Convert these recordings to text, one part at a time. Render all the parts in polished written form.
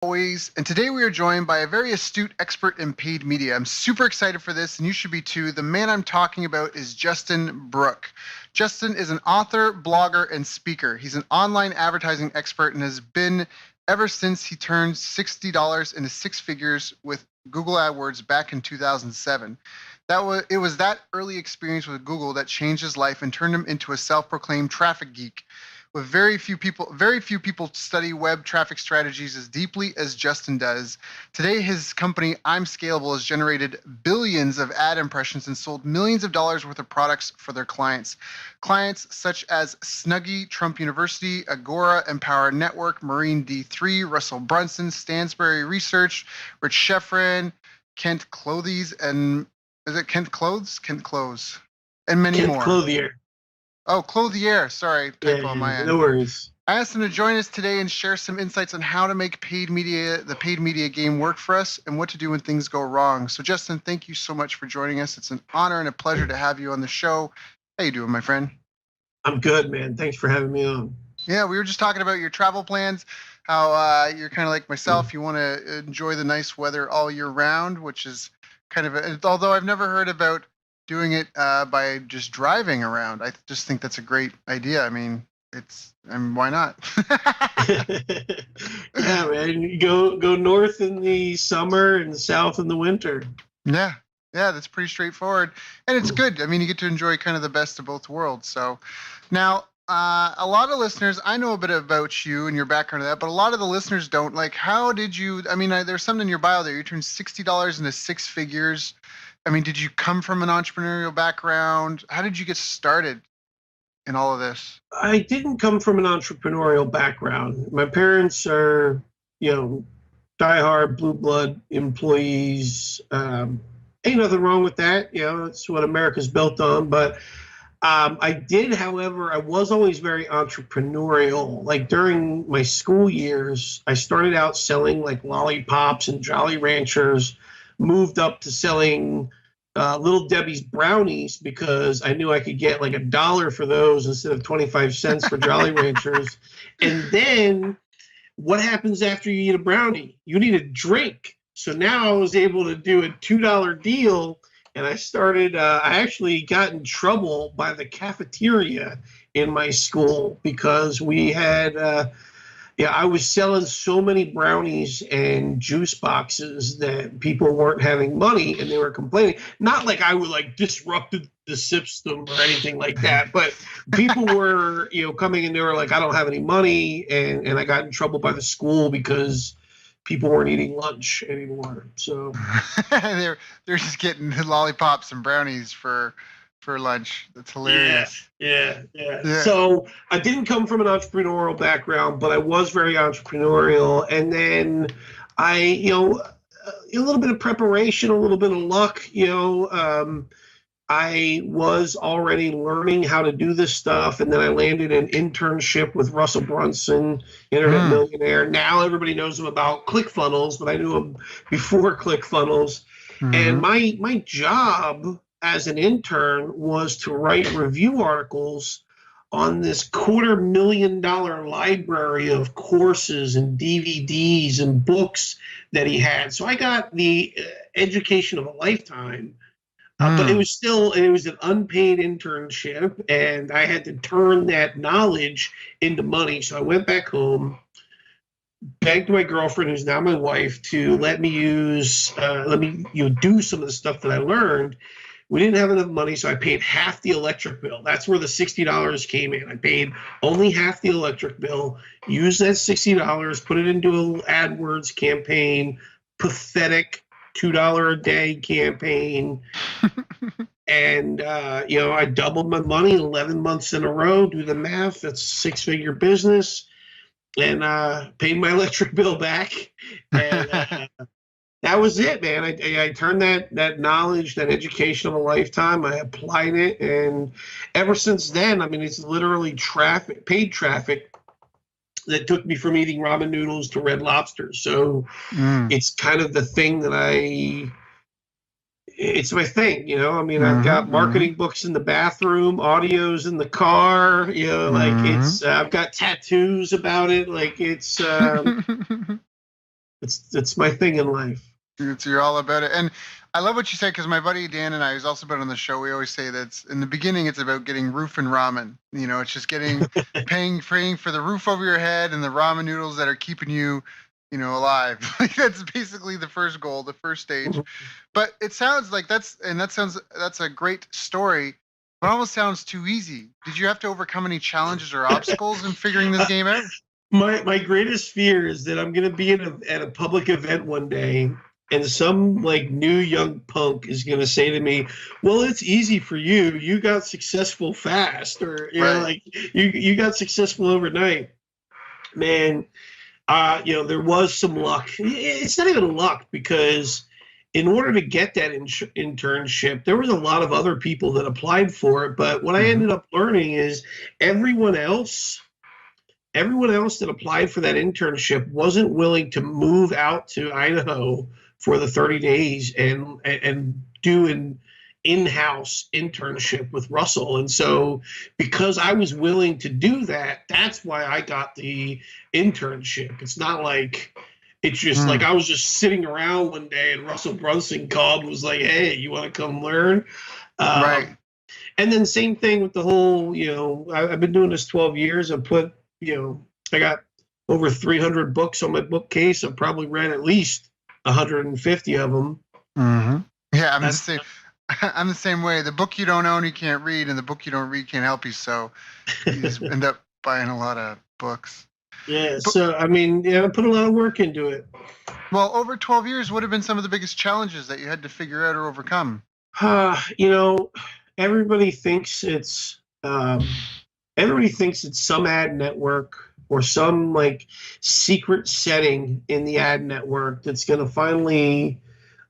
Always, and today we are joined by a very astute expert in paid media. I'm super excited for this, and you should be too. The man I'm talking about is Justin Brooke. Justin is an author, blogger, and speaker. He's an online advertising expert and has been ever since he turned $60 into six figures with Google Adwords back in 2007. It was that early experience with Google that changed his life and turned him into a self-proclaimed traffic geek. With very few people study web traffic strategies as deeply as Justin does. Today, his company IMScalable has generated billions of ad impressions and sold millions of dollars worth of products for their clients. Clients such as Snuggie, Trump University, Agora, Empower Network, Marine D3, Russell Brunson, Stansberry Research, Rich Sheffrin, Kent Clothes, and is it Kent Clothes? Kent Clothes, and many Kent more. Clothier. Oh, Clothier. Sorry, typo on my end. No worries. I asked him to join us today and share some insights on how to make the paid media game work for us and what to do when things go wrong. So, Justin, thank you so much for joining us. It's an honor and a pleasure to have you on the show. How you doing, my friend? I'm good, man. Thanks for having me on. Yeah, we were just talking about your travel plans, how you're kind of like myself. You want to enjoy the nice weather all year round, which is kind of although I've never heard about doing it by just driving around. I just think that's a great idea. I mean, why not? Yeah, man. You go north in the summer and south in the winter. Yeah, that's pretty straightforward, and it's good. I mean, you get to enjoy kind of the best of both worlds. So, now a lot of listeners, I know a bit about you and your background of that, but a lot of the listeners don't. Like, how did you? I mean, there's something in your bio there. You turned $60 into six figures. I mean, did you come from an entrepreneurial background? How did you get started in all of this? I didn't come from an entrepreneurial background. My parents are, diehard blue blood employees. Ain't nothing wrong with that. That's what America's built on. But I did, however, I was always very entrepreneurial. Like during my school years, I started out selling like lollipops and Jolly Ranchers, moved up to selling Little Debbie's brownies because I knew I could get like $1 for those instead of 25 cents for Jolly Ranchers. And then what happens after you eat a brownie? You need a drink. So now I was able to do a $2 deal, and I started, I actually got in trouble by the cafeteria in my school because we had, I was selling so many brownies and juice boxes that people weren't having money and they were complaining. Not like I would like disrupted the system or anything like that, but people were, coming and they were like, I don't have any money. And I got in trouble by the school because people weren't eating lunch anymore. So they're just getting lollipops and brownies for lunch. That's hilarious. Yeah. So I didn't come from an entrepreneurial background, but I was very entrepreneurial. And then I, a little bit of preparation, a little bit of luck, I was already learning how to do this stuff. And then I landed an internship with Russell Brunson, internet millionaire. Now everybody knows him about ClickFunnels, but I knew him before ClickFunnels. And my job as an intern was to write review articles on this $250,000 library of courses and DVDs and books that he had. So I got the education of a lifetime, but it was an unpaid internship, and I had to turn that knowledge into money. So I went back home, begged my girlfriend, who's now my wife, to let me do some of the stuff that I learned. We didn't have enough money, so I paid half the electric bill. That's where the $60 came in. I paid only half the electric bill, used that $60, put it into an AdWords campaign, pathetic $2 a day campaign. And, I doubled my money 11 months in a row. Do the math. That's a six-figure business. And paid my electric bill back. And that was it, man. I turned that knowledge, that education of a lifetime, I applied it. And ever since then, I mean, it's literally paid traffic that took me from eating ramen noodles to Red Lobster. So it's kind of the thing that it's my thing, I mean, I've got marketing books in the bathroom, audios in the car, like I've got tattoos about it. Like it's, It's my thing in life. You're all about it. And I love what you said because my buddy Dan and I, who's also been on the show, we always say that in the beginning, it's about getting roof and ramen. It's just paying for the roof over your head and the ramen noodles that are keeping you, alive. Like that's basically the first goal, the first stage. But it sounds like that's a great story, but it almost sounds too easy. Did you have to overcome any challenges or obstacles in figuring this game out? My greatest fear is that I'm going to be at a public event one day, and some like new young punk is going to say to me, "Well, it's easy for you. You got successful fast, or like you got successful overnight." Man, there was some luck. It's not even luck because in order to get that internship, there was a lot of other people that applied for it. But what I ended up learning is everyone else that applied for that internship wasn't willing to move out to Idaho for the 30 days and do an in-house internship with Russell. And so because I was willing to do that, that's why I got the internship. It's not like it's just like I was just sitting around one day and Russell Brunson called and was like, "Hey, you want to come learn?" Right. And then same thing with the whole, I've been doing this 12 years. I got over 300 books on my bookcase. I've probably read at least 150 of them. Yeah, I'm the same way. The book you don't own, you can't read, and the book you don't read can't help you. So you just end up buying a lot of books. Yeah. So I put a lot of work into it. Well, over 12 years, what have been some of the biggest challenges that you had to figure out or overcome? Everybody thinks it's some ad network or some like secret setting in the ad network that's going to finally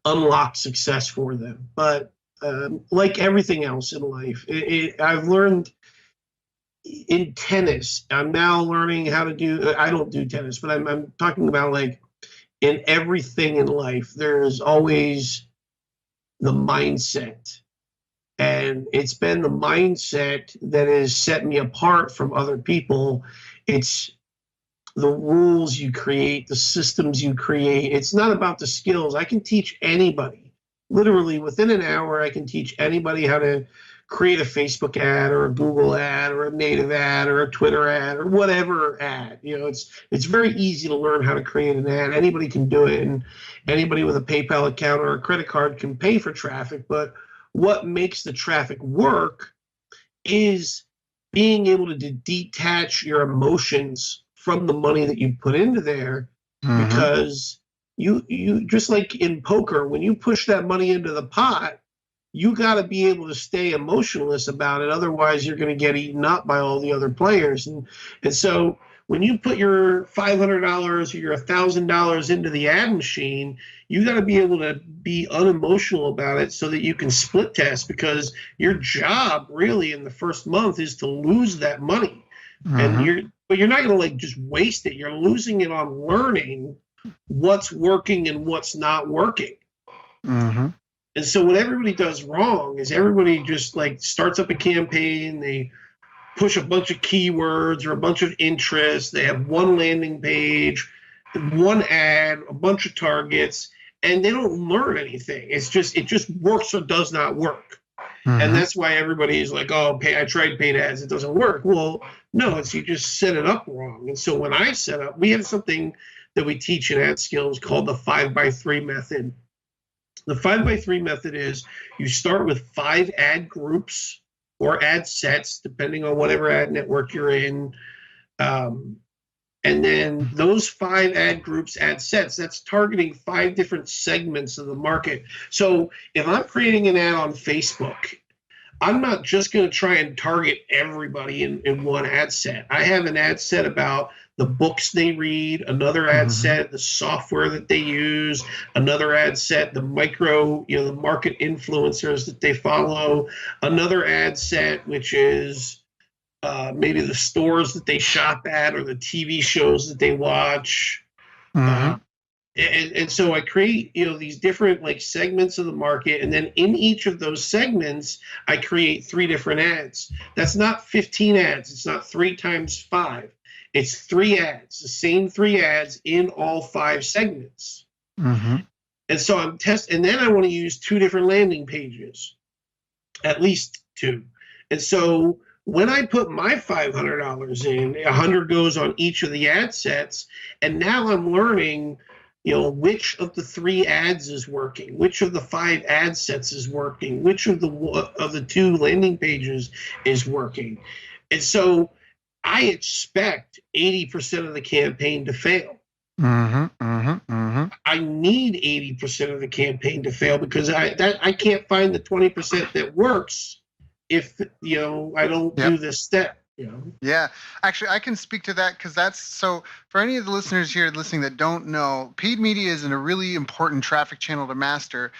unlock success for them. But like everything else in life, I've learned in tennis. I'm now learning how to do. I don't do tennis, but I'm talking about like in everything in life. There's always the mindset. And it's been the mindset that has set me apart from other people. It's the rules you create, the systems you create. It's not about the skills. I can teach anybody. Literally within an hour, I can teach anybody how to create a Facebook ad or a Google ad or a native ad or a Twitter ad or whatever ad. It's very easy to learn how to create an ad. Anybody can do it, and anybody with a PayPal account or a credit card can pay for traffic. But what makes the traffic work is being able to detach your emotions from the money that you put into there, because you just like in poker, when you push that money into the pot, you got to be able to stay emotionless about it. Otherwise, you're going to get eaten up by all the other players. And so when you put your $500 or your $1,000 into the ad machine, you got to be able to be unemotional about it so that you can split test, because your job really in the first month is to lose that money. And you're not going to like just waste it. You're losing it on learning what's working and what's not working. And so what everybody does wrong is everybody just like starts up a campaign. They push a bunch of keywords or a bunch of interests. They have one landing page, one ad, a bunch of targets, and they don't learn anything. It just works or does not work. And that's why everybody is like, "Oh, I tried paid ads, it doesn't work." Well, no, it's you just set it up wrong. And so when I set up, we have something that we teach in ad skills called the 5x3 method. The 5x3 method is you start with 5 ad groups or ad sets, depending on whatever ad network you're in. And then those 5 ad groups, ad sets, that's targeting 5 different segments of the market. So if I'm creating an ad on Facebook, I'm not just going to try and target everybody in one ad set. I have an ad set about the books they read, another ad set, the software that they use, another ad set, the the market influencers that they follow, another ad set, which is maybe the stores that they shop at or the TV shows that they watch. And so I create, these different like segments of the market. And then in each of those segments, I create 3 different ads. That's not 15 ads. It's not 3 times 5. It's 3 ads, the same 3 ads in all 5 segments. Mm-hmm. And so I'm and then I want to use 2 different landing pages, at least 2. And so when I put my $500 in, 100 goes on each of the ad sets, and now I'm learning, which of the 3 ads is working, which of the 5 ad sets is working, which of the 2 landing pages is working. And so I expect 80% of the campaign to fail. Mm-hmm, mm-hmm, mm-hmm. I need 80% of the campaign to fail because I can't find the 20% that works if I don't do this step. Yeah, actually, I can speak to that because that's so. For any of the listeners here listening that don't know, paid media is a really important traffic channel to master.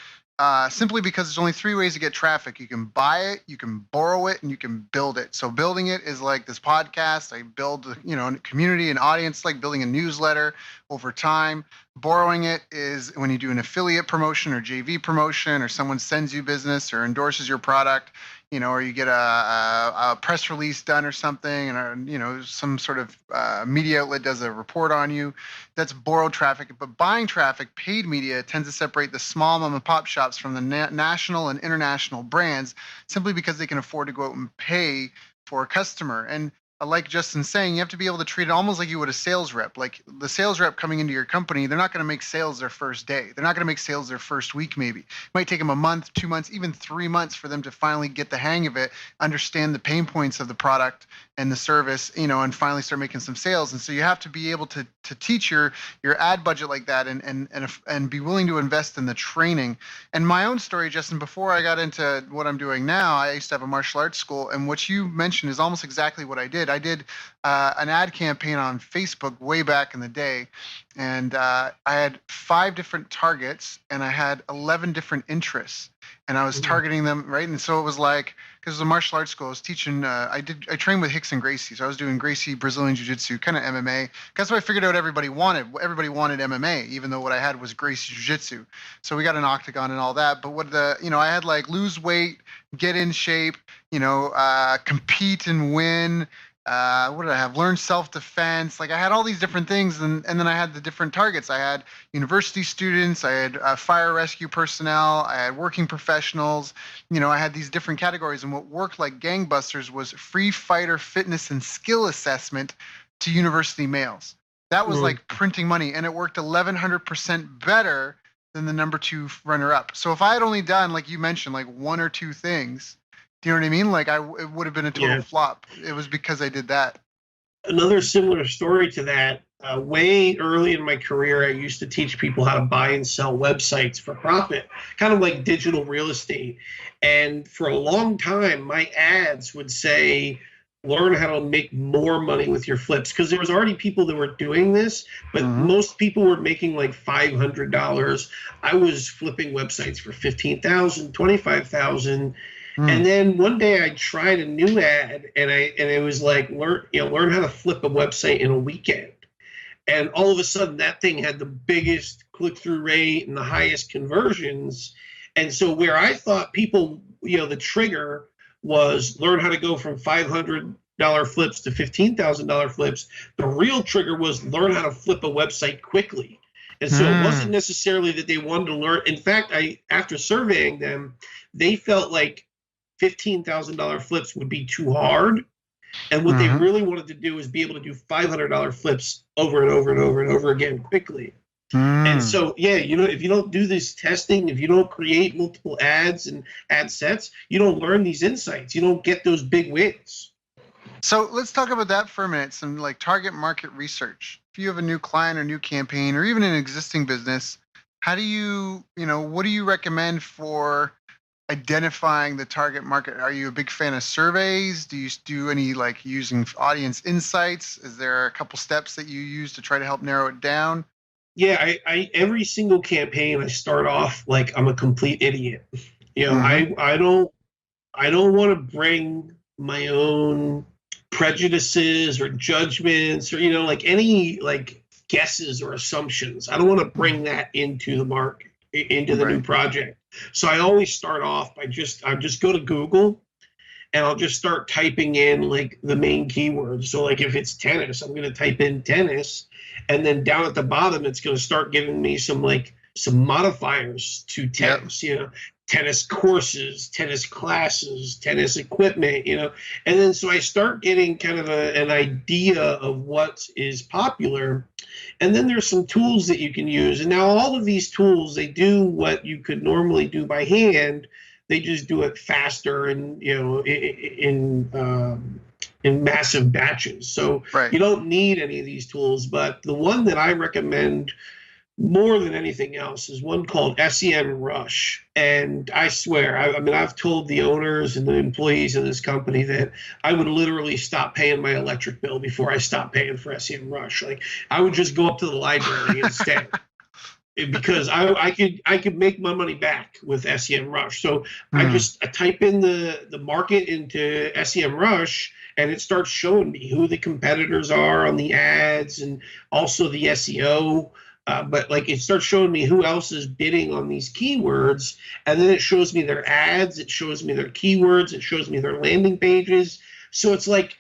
Simply because there's only 3 ways to get traffic. You can buy it, you can borrow it, and you can build it. So building it is like this podcast. I build, a community, an audience, like building a newsletter over time. Borrowing it is when you do an affiliate promotion or JV promotion, or someone sends you business or endorses your product, or you get a press release done or something, and some sort of media outlet does a report on you. That's borrowed traffic. But buying traffic, paid media, tends to separate the small mom and pop shops from the national and international brands, simply because they can afford to go out and pay for a customer. And like Justin's saying, you have to be able to treat it almost like you would a sales rep. Like the sales rep coming into your company, they're not going to make sales their first day. They're not going to make sales their first week, maybe. It might take them a month, 2 months, even 3 months for them to finally get the hang of it, understand the pain points of the product and the service, and finally start making some sales. And so you have to be able to teach your ad budget like that, and be willing to invest in the training. And my own story, Justin, before I got into what I'm doing now, I used to have a martial arts school, and what you mentioned is almost exactly what I did. I did an ad campaign on Facebook way back in the day, and I had 5 different targets, and I had 11 different interests, and I was targeting them, right? And so it was like, because it was a martial arts school, I was teaching, I trained with Hicks and Gracie, so I was doing Gracie, Brazilian Jiu-Jitsu, kind of MMA. That's what I figured out everybody wanted. Everybody wanted MMA, even though what I had was Gracie Jiu-Jitsu. So we got an octagon and all that, but I had like lose weight, get in shape, compete and win. What did I have? Learn self-defense. Like I had all these different things, and then I had the different targets. I had university students, I had fire rescue personnel, I had working professionals. I had these different categories, and what worked like gangbusters was free fighter fitness and skill assessment to university males. That was like printing money, and it worked 1,100% better than the number 2 runner-up. So if I had only done, like you mentioned, like 1 or 2 things, do you know what I mean? Like it would have been a total flop. It was because I did that. Another similar story to that, way early in my career, I used to teach people how to buy and sell websites for profit, kind of like digital real estate. And for a long time, my ads would say, learn how to make more money with your flips, because there was already people that were doing this, but most people were making like $500. I was flipping websites for $15,000, $25,000. And then one day I tried a new ad, and it was like learn how to flip a website in a weekend. And all of a sudden that thing had the biggest click-through rate and the highest conversions. And so where I thought people, the trigger was learn how to go from $500 flips to $15,000 flips, the real trigger was learn how to flip a website quickly. And so it wasn't necessarily that they wanted to learn. In fact, after surveying them, they felt like $15,000 flips would be too hard. And what they really wanted to do is be able to do $500 flips over and over and over and over again quickly. And so, if you don't do this testing, if you don't create multiple ads and ad sets, you don't learn these insights. You don't get those big wins. So let's talk about that for a minute. Some like target market research. If you have a new client or new campaign or even an existing business, how do you, what do you recommend for identifying the target market? Are you a big fan of surveys? Do you do any like using audience insights? Is there a couple steps that you use to try to help narrow it down? Yeah, I every single campaign I start off like I'm a complete idiot. I don't want to bring my own prejudices or judgments or like any like guesses or assumptions. I don't want to bring that into the market, into the new project. So I always start off by I just go to Google and I'll just start typing in like the main keywords. So like if it's tennis, I'm going to type in tennis, and then down at the bottom, it's going to start giving me some modifiers to tennis, tennis courses, tennis classes, tennis equipment, and then so I start getting kind of an idea of what is popular. And then there's some tools that you can use. And now all of these tools, they do what you could normally do by hand. They just do it faster and, in massive batches. So Right. you don't need any of these tools. But the one that I recommend more than anything else is one called SEMrush. And I swear, I've told the owners and the employees of this company that I would literally stop paying my electric bill before I stopped paying for SEMrush. Like I would just go up to the library instead. Because I could make my money back with SEMrush. So I type in the market into SEMrush, and it starts showing me who the competitors are on the ads and also the SEO. But like it starts showing me who else is bidding on these keywords, and then it shows me their ads, it shows me their keywords, it shows me their landing pages. So it's like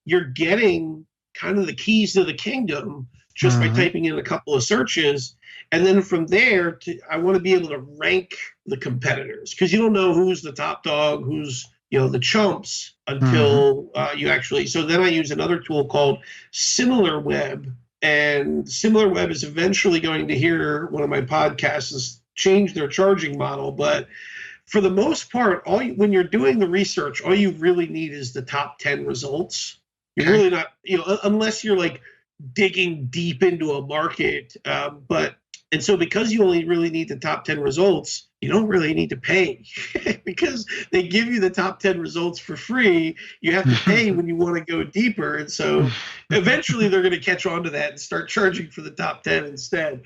you're getting kind of the keys to the kingdom just by typing in a couple of searches. And then from there, I want to be able to rank the competitors, because you don't know who's the top dog, who's the chumps until you actually. So then I use another tool called SimilarWeb. And SimilarWeb is eventually going to hear one of my podcasts change their charging model. But for the most part, when you're doing the research, all you really need is the top 10 results. You're really not, unless you're like digging deep into a market. And so because you only really need the top 10 results, you don't really need to pay because they give you the top 10 results for free. You have to pay when you want to go deeper. And so eventually they're going to catch on to that and start charging for the top 10 instead.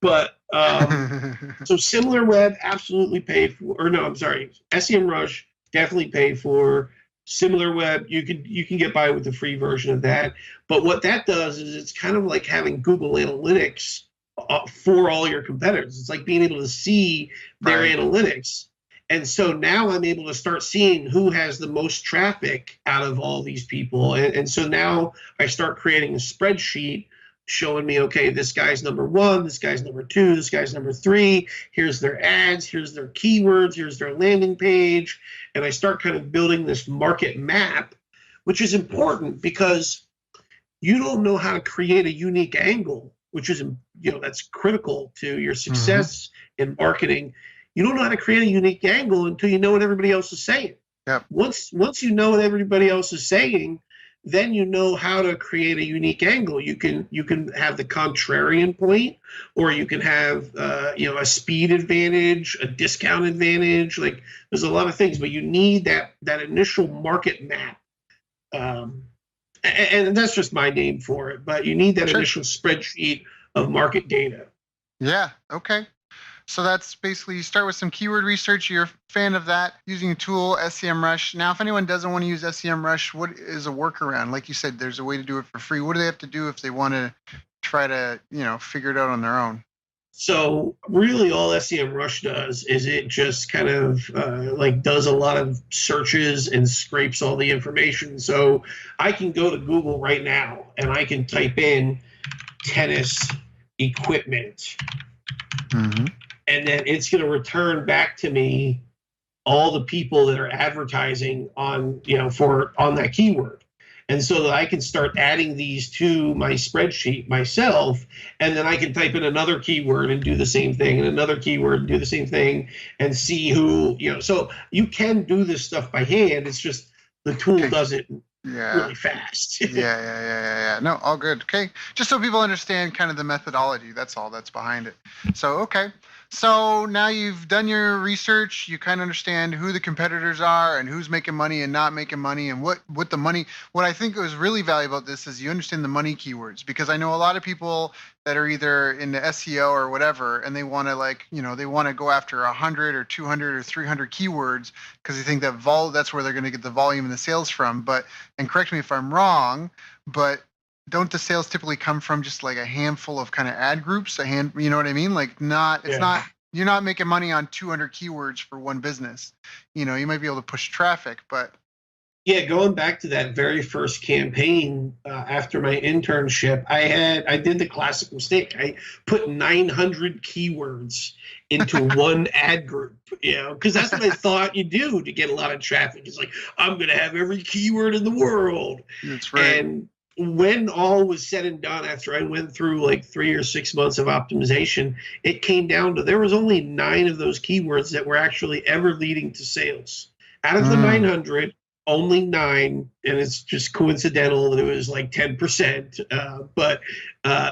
But so SimilarWeb absolutely pay for, or no, I'm sorry, SEMrush definitely pay for. SimilarWeb, you can get by with the free version of that. But what that does is it's kind of like having Google Analytics for all your competitors. It's like being able to see their analytics. And so now I'm able to start seeing who has the most traffic out of all these people. And so now I start creating a spreadsheet showing me, okay, this guy's number 1, this guy's number 2, this guy's number 3. Here's their ads, here's their keywords, here's their landing page. And I start kind of building this market map, which is important because you don't know how to create a unique angle, which is, that's critical to your success in marketing. You don't know how to create a unique angle until you know what everybody else is saying. Yep. Once you know what everybody else is saying, then you know how to create a unique angle. You can have the contrarian point, or you can have a speed advantage, a discount advantage. Like there's a lot of things, but you need that initial market map. And that's just my name for it, but you need that initial spreadsheet of market data. Yeah. Okay. So that's basically, you start with some keyword research. You're a fan of that, using a tool, SEMrush. Now, if anyone doesn't want to use SEMrush, what is a workaround? Like you said, there's a way to do it for free. What do they have to do if they want to try to, figure it out on their own? So really all SEMrush does is it just kind of does a lot of searches and scrapes all the information. So I can go to Google right now and I can type in tennis equipment. And then it's going to return back to me all the people that are advertising on that keyword. And so that I can start adding these to my spreadsheet myself, and then I can type in another keyword and do the same thing, and another keyword and do the same thing, and see who, so you can do this stuff by hand. It's just the tool does it really fast. Yeah. No, all good. Okay. Just so people understand kind of the methodology. That's all that's behind it. So, okay. So now you've done your research, you kind of understand who the competitors are and who's making money and not making money, and what I think was really valuable about this is you understand the money keywords, because I know a lot of people that are either in the SEO or whatever, and they want to they want to go after 100 or 200 or 300 keywords because they think that that's where they're going to get the volume and the sales from. And correct me if I'm wrong, but don't the sales typically come from just like a handful of kind of ad groups, you know what I mean? Like not you're not making money on 200 keywords for one business. You might be able to push traffic, but Yeah, going back to that very first campaign after my internship, I did the classic mistake. I put 900 keywords into one ad group, because that's what I thought you do to get a lot of traffic. It's like, I'm going to have every keyword in the world. That's right. And when all was said and done, after I went through like 3 or 6 months of optimization, it came down to there was only 9 of those keywords that were actually ever leading to sales. Out of the Mm. 900, only 9, and it's just coincidental that it was like 10%. But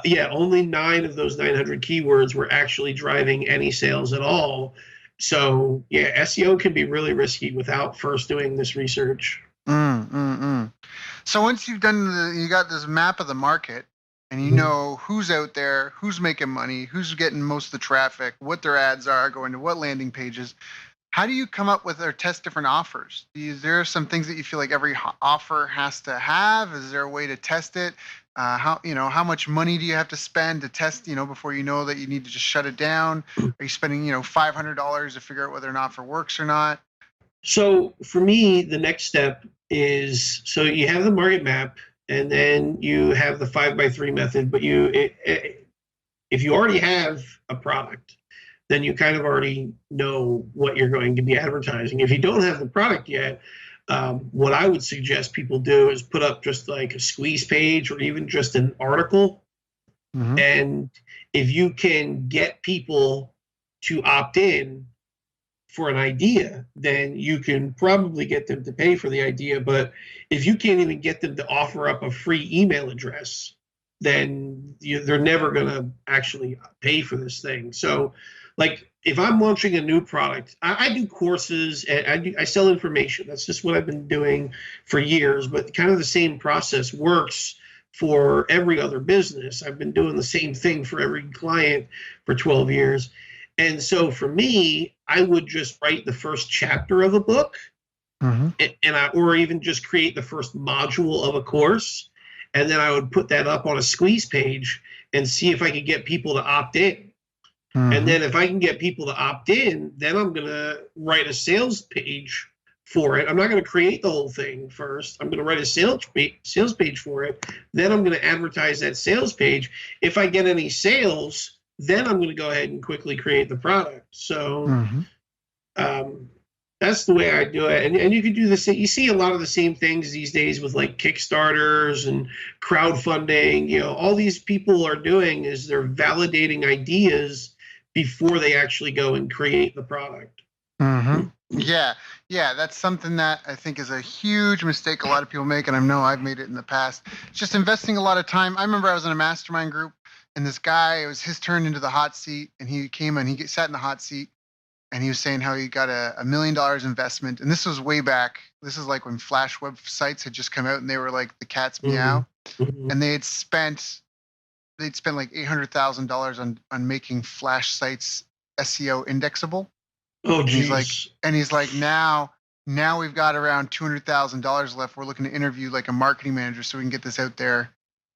yeah, only 9 of those 900 keywords were actually driving any sales at all. So yeah, SEO can be really risky without first doing this research. So once you got this map of the market, and you know who's out there, who's making money, who's getting most of the traffic, what their ads are, going to what landing pages. How do you come up with or test different offers? Is there some things that you feel like every offer has to have? Is there a way to test it? How much money do you have to spend to test, before you know that you need to just shut it down? Are you spending, $500 to figure out whether an offer works or not? So for me, the next step is so you have the market map, and then you have the 5 by 3 method. But if you already have a product, then you kind of already know what you're going to be advertising. If you don't have the product yet, what I would suggest people do is put up just like a squeeze page or even just an article. Mm-hmm. And if you can get people to opt in for an idea, then you can probably get them to pay for the idea. But if you can't even get them to offer up a free email address, then they're never going to actually pay for this thing. So, like, if I'm launching a new product, I do courses and I sell information. That's just what I've been doing for years. But kind of the same process works for every other business. I've been doing the same thing for every client for 12 years. And so for me, I would just write the first chapter of a book, Mm-hmm. or even just create the first module of a course, and then I would put that up on a squeeze page and see if I could get people to opt in. And Mm-hmm. then if I can get people to opt in, then I'm going to write a sales page for it. I'm not going to create the whole thing first. I'm going to write a sales page for it. Then I'm going to advertise that sales page. If I get any sales, then I'm going to go ahead and quickly create the product. So Mm-hmm. that's the way I do it. And you can do the same. You see a lot of the same things these days with like Kickstarters and crowdfunding. All these people are doing is they're validating ideas before they actually go and create the product. Mm-hmm. Yeah, that's something that I think is a huge mistake a lot of people make, and I know I've made it in the past. It's just investing a lot of time. I remember I was in a mastermind group, and this guy, it was his turn into the hot seat, and he came and he sat in the hot seat, and he was saying how he got a $1 million investment, and this was way back. This is like when Flash websites had just come out, and they were like the cat's meow, Mm-hmm. and they'd spent like $800,000 on making Flash sites SEO indexable. Oh, And geez. he's like, now we've got around $200,000 left. We're looking to interview like a marketing manager so we can get this out there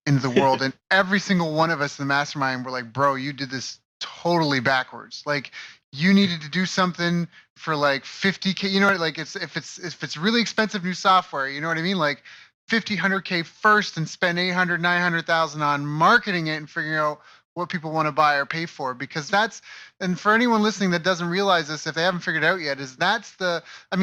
into the world. And every single one of us in the mastermind were like, bro, you did this totally backwards. Like you needed to do something for like 50K, like if it's really expensive new software, you know what I mean? Like 50, 100K first and spend 800, 900,000 on marketing it and figuring out what people want to buy or pay for, because and for anyone listening that doesn't realize this, if they haven't figured it out yet,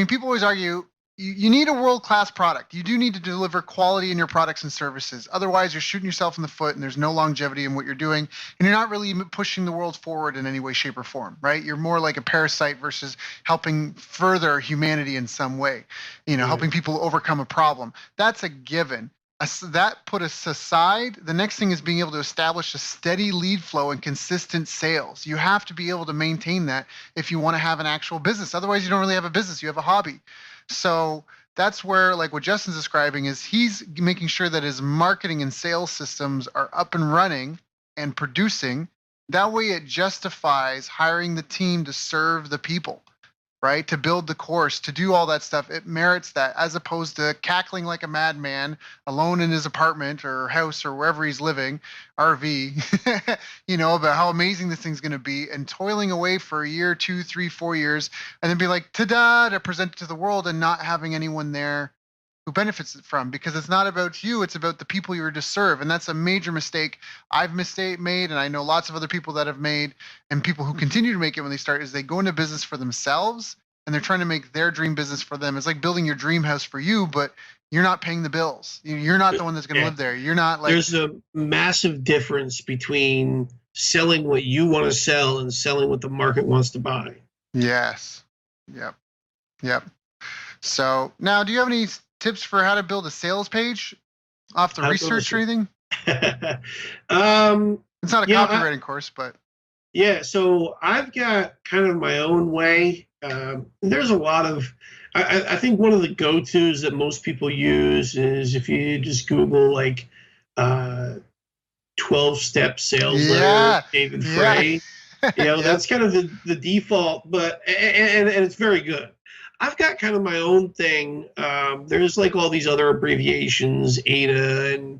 people always argue you need a world-class product. You do need to deliver quality in your products and services. Otherwise, you're shooting yourself in the foot and there's no longevity in what you're doing. And you're not really pushing the world forward in any way, shape, or form, right? You're more like a parasite versus helping further humanity in some way, helping people overcome a problem. That's a given. That put us aside. The next thing is being able to establish a steady lead flow and consistent sales. You have to be able to maintain that if you want to have an actual business. Otherwise, you don't really have a business. You have a hobby. So that's where, like what Justin's describing, is he's making sure that his marketing and sales systems are up and running and producing. That way it justifies hiring the team to serve the people, right? To build the course, to do all that stuff. It merits that, as opposed to cackling like a madman alone in his apartment or house or wherever he's living, RV, about how amazing this thing's going to be, and toiling away for a year, 2, 3, 4 years, and then be like, ta-da, to present it to the world, and not having anyone there who benefits from, because it's not about you, it's about the people you're to serve. And that's a major mistake I've made, and I know lots of other people that have made, and people who continue to make it when they start, is they go into business for themselves and they're trying to make their dream business for them. It's like building your dream house for you, but you're not paying the bills. You're not the one that's going to live there. You're not like. There's a massive difference between selling what you want to sell and selling what the market wants to buy. Yes. Yep. So now, do you have any tips for how to build a sales page off the research or anything? It's not a copywriting course, but. Yeah, so I've got kind of my own way. There's a lot of, I think one of the go-tos that most people use is if you just Google like 12-step sales letter, David Frey. That's kind of the default, but and it's very good. I've got kind of my own thing. There's like all these other abbreviations, ADA,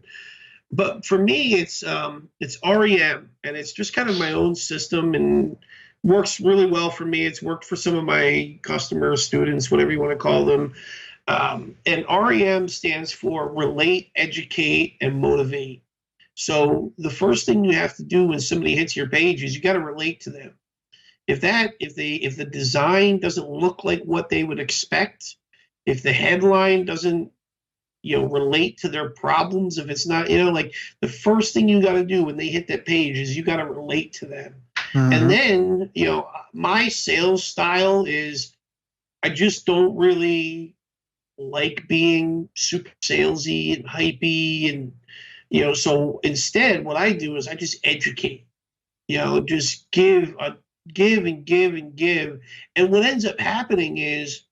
but for me, it's REM, and it's just kind of my own system, and works really well for me. It's worked for some of my customers, students, whatever you want to call them. And REM stands for relate, educate, and motivate. So the first thing you have to do when somebody hits your page is you got to relate to them. If the design doesn't look like what they would expect, if the headline doesn't relate to their problems, if it's not, like the first thing you got to do when they hit that page is you got to relate to them. Mm-hmm. And then, my sales style is I just don't really like being super salesy and hypey, and so instead what I do is I just educate, just give and give and give. And what ends up happening is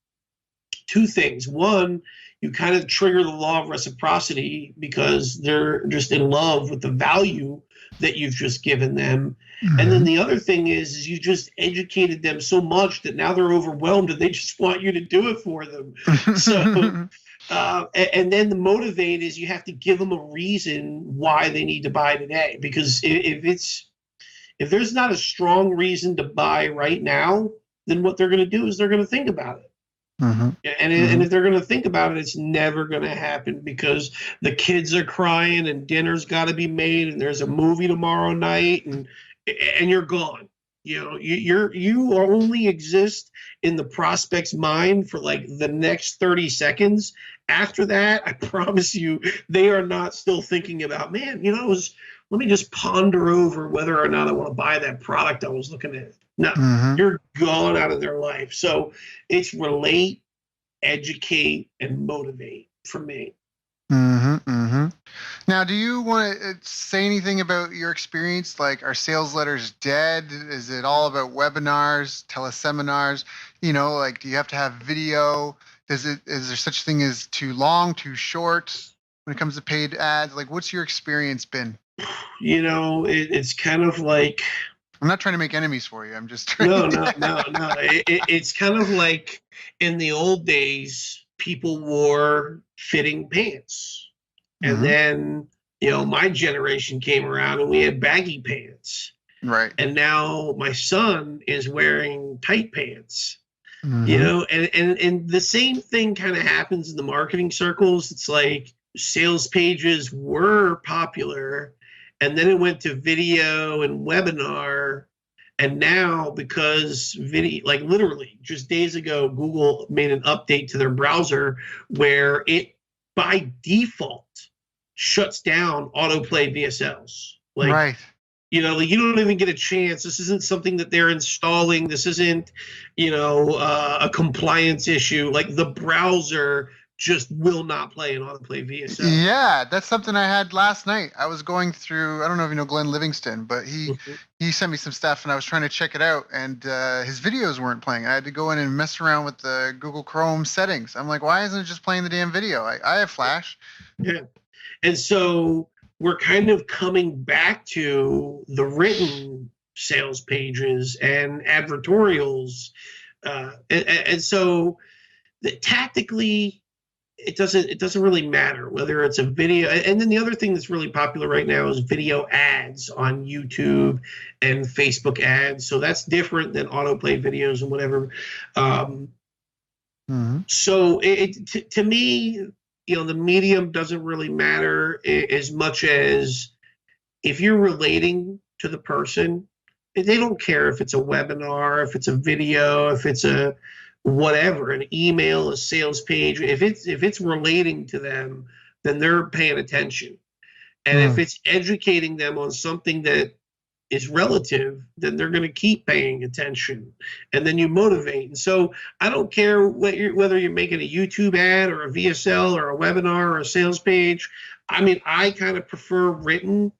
two things. One, you kind of trigger the law of reciprocity because they're just in love with the value that you've just given them. Mm-hmm. And then the other thing is you just educated them so much that now they're overwhelmed and they just want you to do it for them. So, and then the motivate is you have to give them a reason why they need to buy today. Because if there's not a strong reason to buy right now, then what they're going to do is they're going to think about it. Mm-hmm. And if they're going to think about it, it's never going to happen because the kids are crying and dinner's got to be made and there's a movie tomorrow night and you're gone. You only exist in the prospect's mind for like the next 30 seconds. After that, I promise you, they are not still thinking about, man, let me just ponder over whether or not I want to buy that product I was looking at. No, you're gone out of their life. So it's relate, educate, and motivate for me. Now, do you want to say anything about your experience? Like, are sales letters dead? Is it all about webinars, teleseminars? Like, do you have to have video? Is there such thing as too long, too short when it comes to paid ads? Like, what's your experience been? It's kind of like, I'm not trying to make enemies for you. I'm just trying. No. It's kind of like in the old days, people wore fitting pants. And then, my generation came around and we had baggy pants. Right. And now my son is wearing tight pants. And the same thing kind of happens in the marketing circles. It's like sales pages were popular. And then it went to video and webinar. And now, because video, like literally just days ago, Google made an update to their browser where it, by default, shuts down autoplay VSLs. Like, right. You don't even get a chance. This isn't something that they're installing. This isn't, a compliance issue. Like the browser just will not play an autoplay VSL. Yeah, that's something I had last night. I was going through, I don't know if you know Glenn Livingston, but he sent me some stuff and I was trying to check it out and his videos weren't playing. I had to go in and mess around with the Google Chrome settings. I'm like, why isn't it just playing the damn video? I have Flash. Yeah. And so we're kind of coming back to the written sales pages and advertorials. And so tactically, it doesn't really matter whether it's a video. And then the other thing that's really popular right now is video ads on YouTube and Facebook ads. So that's different than autoplay videos and whatever. So to me, the medium doesn't really matter as much as if you're relating to the person. They don't care if it's a webinar, if it's a video, if it's a whatever, an email, a sales page. If it's relating to them, then they're paying attention. And if it's educating them on something that is relative, then they're going to keep paying attention, and then you motivate. And so I don't care whether you're making a YouTube ad or a VSL or a webinar or a sales page. I mean, I kind of prefer written.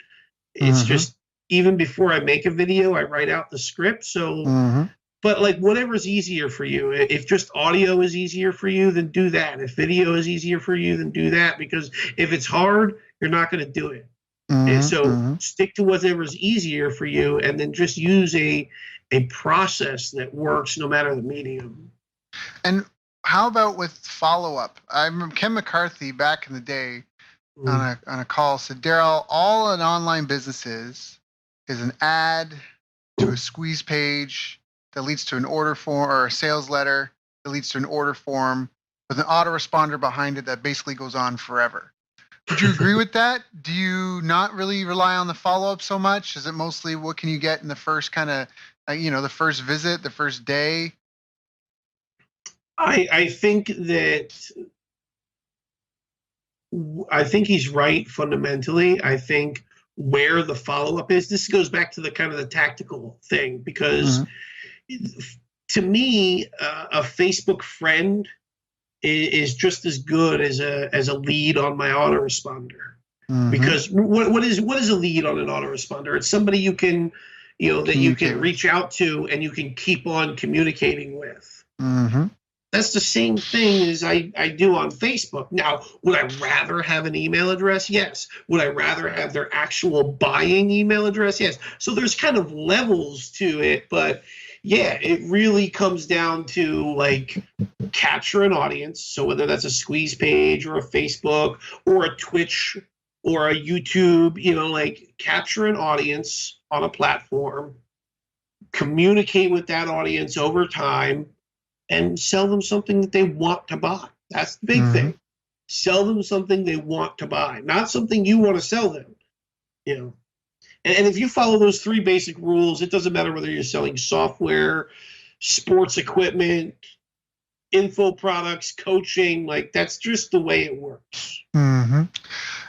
It's just, even before I make a video, I write out the script. So, but like, whatever's easier for you. If just audio is easier for you, then do that. If video is easier for you, then do that. Because if it's hard, you're not going to do it. And so stick to whatever's easier for you, and then just use a process that works no matter the medium. And how about with follow-up? I remember Ken McCarthy back in the day on a call said, Daryl, all an online business is an ad to a squeeze page that leads to an order form, or a sales letter that leads to an order form with an autoresponder behind it that basically goes on forever. Would you agree with that? Do you not really rely on the follow-up so much? Is it mostly what can you get in the first kind of, the first visit, the first day? I think he's right fundamentally. I think where the follow-up is, this goes back to the kind of the tactical thing, because to me, a Facebook friend is just as good as a lead on my autoresponder. Because what is a lead on an autoresponder? It's somebody you can, that you can reach out to and you can keep on communicating with. That's the same thing as I do on Facebook. Now, would I rather have an email address? Yes. Would I rather have their actual buying email address? Yes. So there's kind of levels to it, but yeah, it really comes down to like capture an audience. So whether that's a squeeze page or a Facebook or a Twitch or a YouTube, like capture an audience on a platform, communicate with that audience over time, and sell them something that they want to buy. That's the big thing. Sell them something they want to buy, not something you want to sell them. And if you follow those three basic rules, it doesn't matter whether you're selling software, sports equipment, info products, coaching, like that's just the way it works. And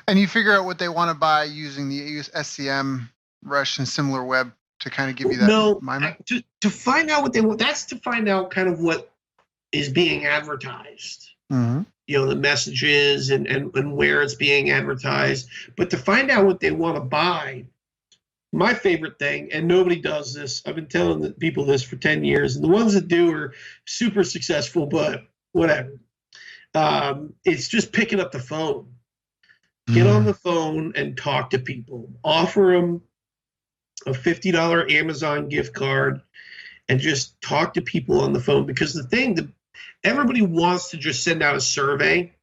you figure out what they want to buy using the SCM, Rush, and SimilarWeb to kind of give you that. No, to find out what they want, that's to find out kind of what is being advertised. The messages and where it's being advertised. But to find out what they want to buy, my favorite thing, and nobody does this, I've been telling people this for 10 years, and the ones that do are super successful, but whatever. It's just picking up the phone. Get on the phone and talk to people. Offer them a $50 Amazon gift card and just talk to people on the phone. Because the thing that everybody wants to just send out a survey,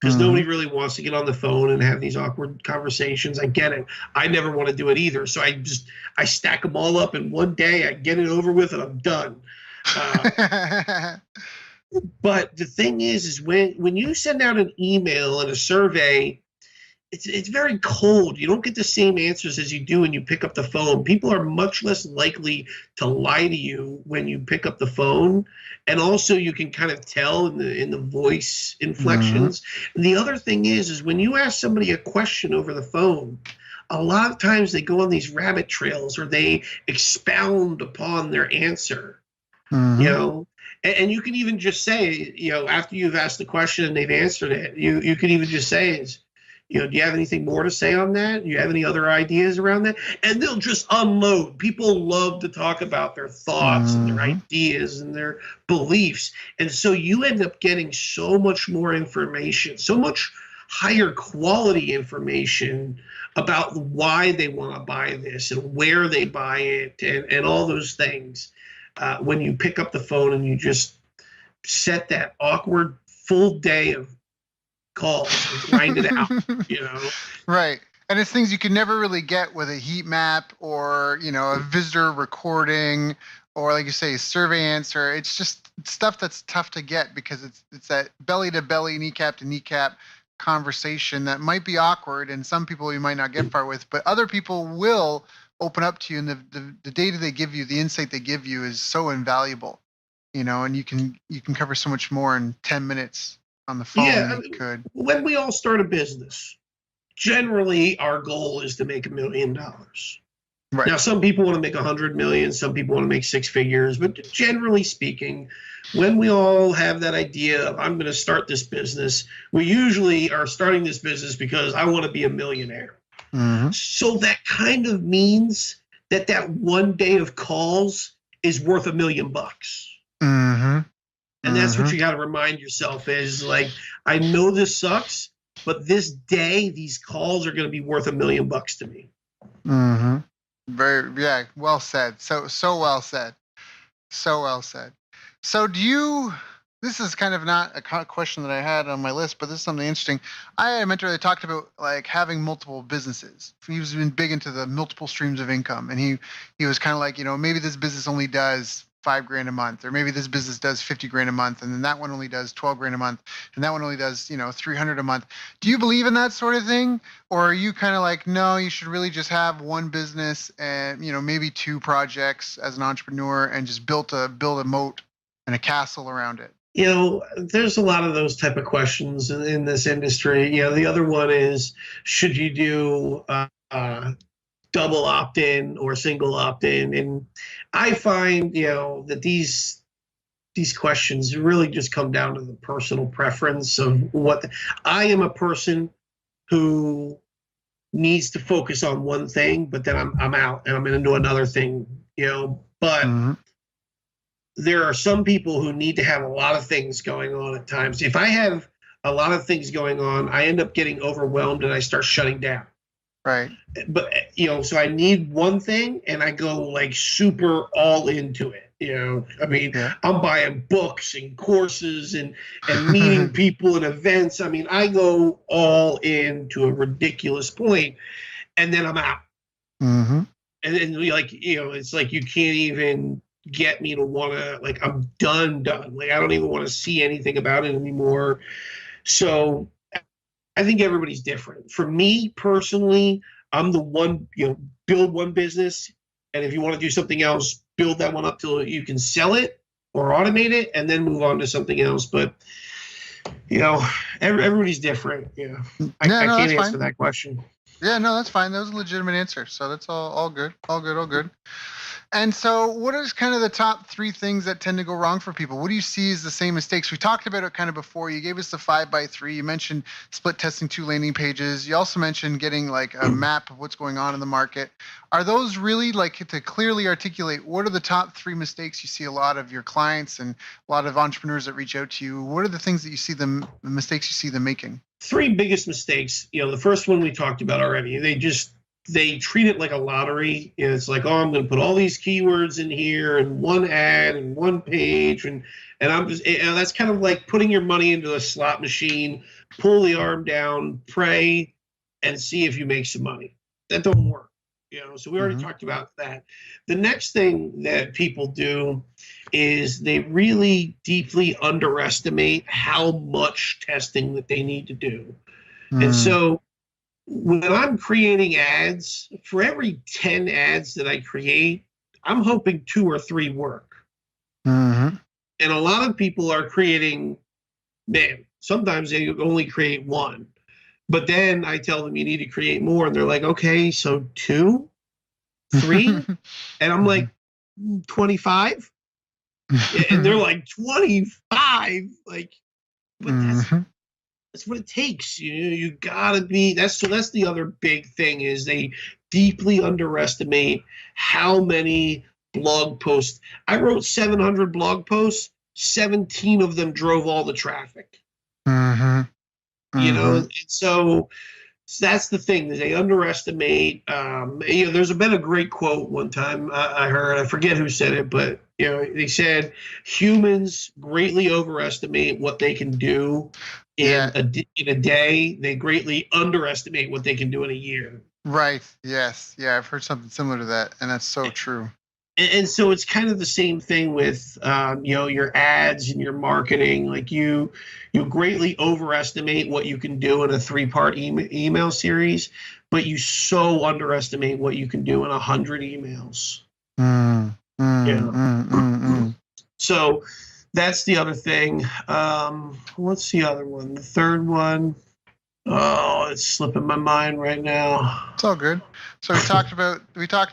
because nobody really wants to get on the phone and have these awkward conversations. I get it. I never want to do it either. So I stack them all up in one day. I get it over with and I'm done. But the thing is when you send out an email and a survey, it's very cold. You don't get the same answers as you do when you pick up the phone. People are much less likely to lie to you when you pick up the phone. And also you can kind of tell in the voice inflections. And the other thing is when you ask somebody a question over the phone, a lot of times they go on these rabbit trails or they expound upon their answer, And you can even just say, after you've asked the question and they've answered it, you can even just say, do you have anything more to say on that? Do you have any other ideas around that? And they'll just unload. People love to talk about their thoughts and their ideas and their beliefs. And so you end up getting so much more information, so much higher quality information about why they want to buy this and where they buy it and all those things. When you pick up the phone and you just set that awkward full day of calls and grind it out, Right. And it's things you can never really get with a heat map or, a visitor recording or, like you say, survey answer. It's just stuff that's tough to get because it's that belly to belly, kneecap to kneecap conversation that might be awkward, and some people you might not get far with, but other people will open up to you, and the data they give you, the insight they give you is so invaluable, and you can cover so much more in 10 minutes on the phone Yeah, than you could. when we all start a business, generally our goal is to make $1 million. Right. Now, some people want to make 100 million, some people want to make six figures, but generally speaking, when we all have that idea of I'm going to start this business, we usually are starting this business because I want to be a millionaire. Mm-hmm. So that kind of means that one day of calls is worth $1 million. Mm-hmm. And that's what you got to remind yourself is like, I know this sucks, but this day, these calls are going to be worth $1 million to me. Mm-hmm. Yeah, well said. So well said. So well said. So this is kind of not a question that I had on my list, but this is something interesting. I had a mentor that talked about like having multiple businesses. He was been big into the multiple streams of income, and he was kind of like, maybe this business only does $5,000 a month, or maybe this business does $50,000 a month, and then that one only does $12,000 a month, and that one only does $300 a month. Do you believe in that sort of thing, or are you kind of like, no, you should really just have one business and maybe two projects as an entrepreneur, and just build a moat and a castle around it? There's a lot of those type of questions in this industry. The other one is, should you do double opt-in or single opt-in? And I find, that these questions really just come down to the personal preference of what I am a person who needs to focus on one thing, but then I'm out and I'm going to do another thing, but there are some people who need to have a lot of things going on at times. If I have a lot of things going on, I end up getting overwhelmed and I start shutting down. Right. But, so I need one thing and I go like super all into it. I'm buying books and courses and meeting people and events. I go all in to a ridiculous point, and then I'm out. Mm-hmm. And then it's like you can't even get me to want to, like, I'm done. Like, I don't even want to see anything about it anymore. So I think everybody's different. For me personally, I'm the one, build one business. And if you want to do something else, build that one up till you can sell it or automate it and then move on to something else. But, everybody's different. I can't answer that question. Yeah, no, that's fine. That was a legitimate answer. So that's all good. All good. And so what is kind of the top 3 things that tend to go wrong for people? What do you see as the same mistakes? We talked about it kind of before. You gave us the 5x3. You mentioned split testing 2 landing pages. You also mentioned getting like a map of what's going on in the market. Are those really like to clearly articulate what are the top 3 mistakes you see a lot of your clients and a lot of entrepreneurs that reach out to you? What are the things that you see the mistakes you see them making? 3 biggest mistakes. The first one we talked about already. They treat it like a lottery. It's like, I'm going to put all these keywords in here and one ad and one page. And I'm just, that's kind of like putting your money into a slot machine, pull the arm down, pray, and see if you make some money. That don't work. So we already talked about that. The next thing that people do is they really deeply underestimate how much testing that they need to do. And so when I'm creating ads, for every 10 ads that I create, I'm hoping 2 or 3 work. And a lot of people are creating, sometimes they only create 1. But then I tell them you need to create more, and they're like, okay, so 2, 3? And I'm like, 25? And they're like, 25? Like, but that's what it takes. You gotta be. That's the other big thing is they deeply underestimate how many blog posts. I wrote 700 blog posts. 17 of them drove all the traffic. So that's the thing that they underestimate. There's been a great quote one time I heard. I forget who said it, but they said humans greatly overestimate what they can do in a day. They greatly underestimate what they can do in a year. Right. Yes. Yeah, I've heard something similar to that, and that's so true. And so it's kind of the same thing with your ads and your marketing. Like you greatly overestimate what you can do in a 3-part email series, but you so underestimate what you can do in 100 emails. So that's the other thing. What's the other one? The third one. Oh, it's slipping my mind right now. It's all good. So we talked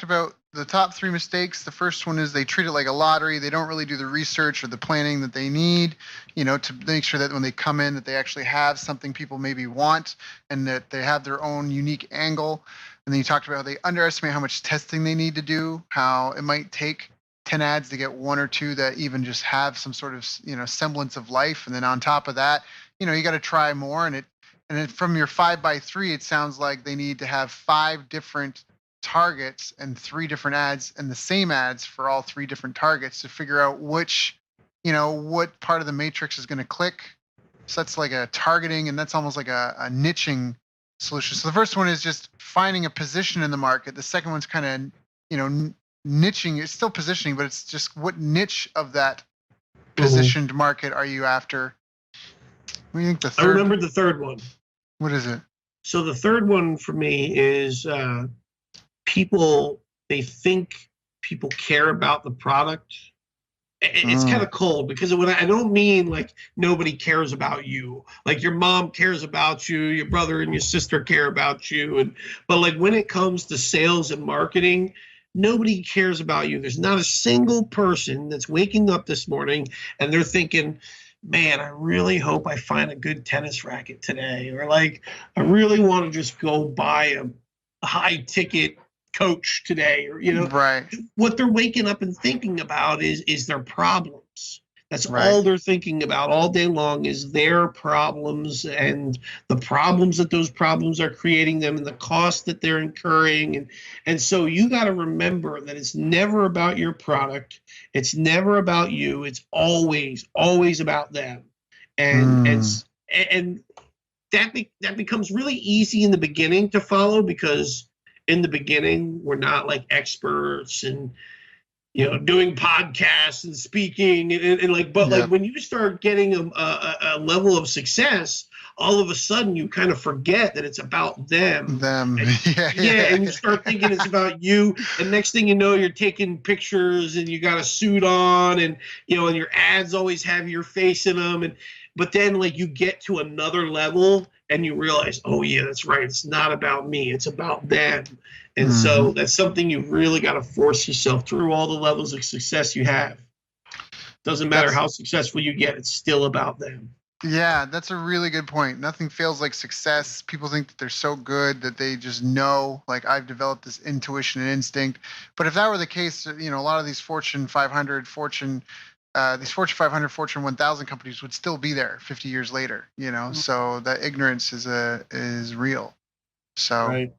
about the top 3 mistakes. The first one is they treat it like a lottery. They don't really do the research or the planning that they need, to make sure that when they come in that they actually have something people maybe want and that they have their own unique angle. And then you talked about how they underestimate how much testing they need to do, how it might take 10 ads to get 1 or 2 that even just have some sort of, semblance of life. And then on top of that, you got to try more. And then from your 5x3, it sounds like they need to have 5 different targets and 3 different ads and the same ads for all 3 different targets to figure out which, what part of the matrix is going to click. So that's like a targeting, and that's almost like a niching solution. So the first one is just finding a position in the market. The second one's kind of, niching. It's still positioning, but it's just what niche of that positioned market are you after? What do you think the third? I remember the third one. What is it? So the third one for me is they think people care about the product. It's kind of cold because I don't mean like nobody cares about you. Like your mom cares about you, your brother and your sister care about you. But like when it comes to sales and marketing, nobody cares about you. There's not a single person that's waking up this morning and they're thinking, man, I really hope I find a good tennis racket today. Or like, I really want to just go buy a high ticket coach today. Or, right. What they're waking up and thinking about is their problems. That's right. all they're thinking about all day long is their problems and the problems that those problems are creating them and the cost that they're incurring. And so you got to remember that it's never about your product. It's never about you. It's always, always about them. And that becomes really easy in the beginning to follow because in the beginning, we're not like experts and doing podcasts and speaking and like, but like when you start getting a level of success, all of a sudden you kind of forget that it's about them. And, and you start thinking it's about you. And next thing you know, you're taking pictures and you got a suit on and, and your ads always have your face in them. But then like you get to another level and you realize, oh yeah, that's right. It's not about me. It's about them. And so that's something you really got to force yourself through all the levels of success you have. Doesn't matter how successful you get. It's still about them. Yeah, that's a really good point. Nothing feels like success. People think that they're so good that they just know, like I've developed this intuition and instinct. But if that were the case, a lot of these Fortune 500, Fortune 1000 companies would still be there 50 years later, so that ignorance is real. So, right.